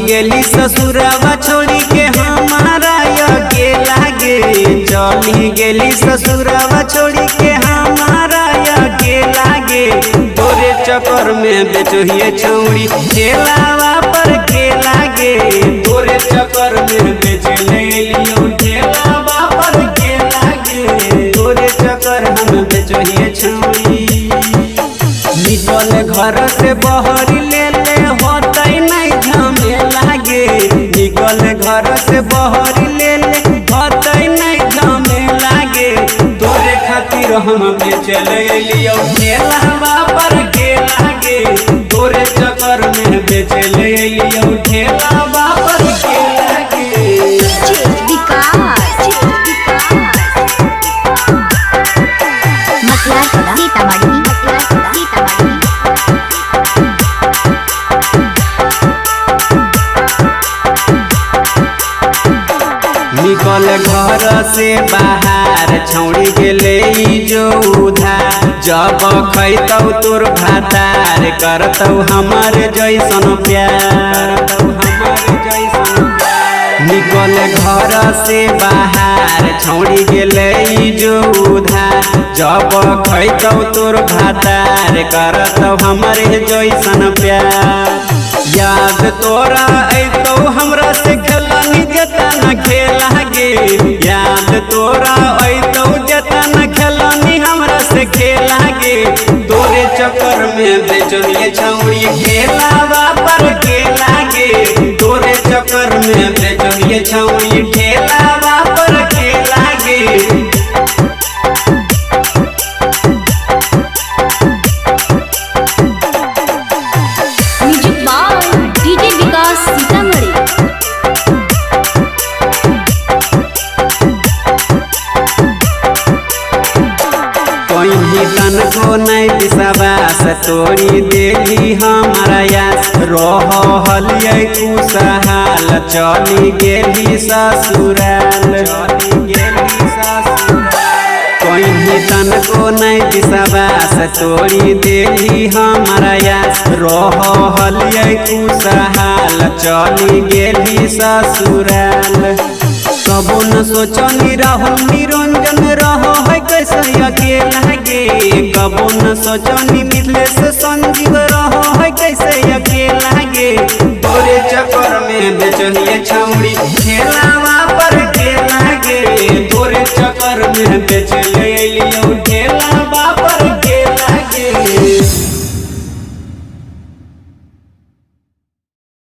गेली ससुरवा छोड़ी के हमारा अकेला गे। चली गेली ससुरवा छोड़ी के हमारा अकेला गे। तोरे चक्कर में बेचोहिए छौड़ी ठेलावा पर खेला गे। तोरे चक्कर में बेच लियो ठेलावा पर खेला गे। तोरे चक्कर हम बेचोहिए छौड़ी। निकल घर से बहर ले होतै नहीं झमेला गे। निकल घर से बहर ले होतै नहीं झमेला गे। तोरे खातिर हम बेच लियो ठेलावा पर खेला गे। तोरे चक्कर में बेच लियो ठेलावा पर खेला गे। निकल घर से बाहर छौड़ी गेले जो उधार। जब खैतौ तोर भातार करतौ हमर जैसन प्यार। निकल घर से बाहर छौड़ी गेले जो उधार। जब खैतौ तोर भातार करतौ हमर जैसन प्यार। याद तोरा अइतौ हमरा से खेलनी जतना खेला गे। याद तोरा अइतौ जतना खेलनी हमरा से खेला गे। तोरे चक्कर में बेचलिए छौड़ी ठेलावा पर खेला गे। तोरे चक्कर में बेचलिए छौड़ी ठेलावा पर खेला गे। तन को नहीं विश्वास तोड़ी देली हमारा यास। रहलिए खुशहाल चली गेली ससुराल। कहीं तन को नहीं विश्वास तोड़ी देली हमारा यास। रहलिए खुशहाल चली गेली ससुराल। कबो न सोचनी राहुल निरंजन रहो है कैसे अकेला गे। कबो न सोचनी मिथिलेश संजीव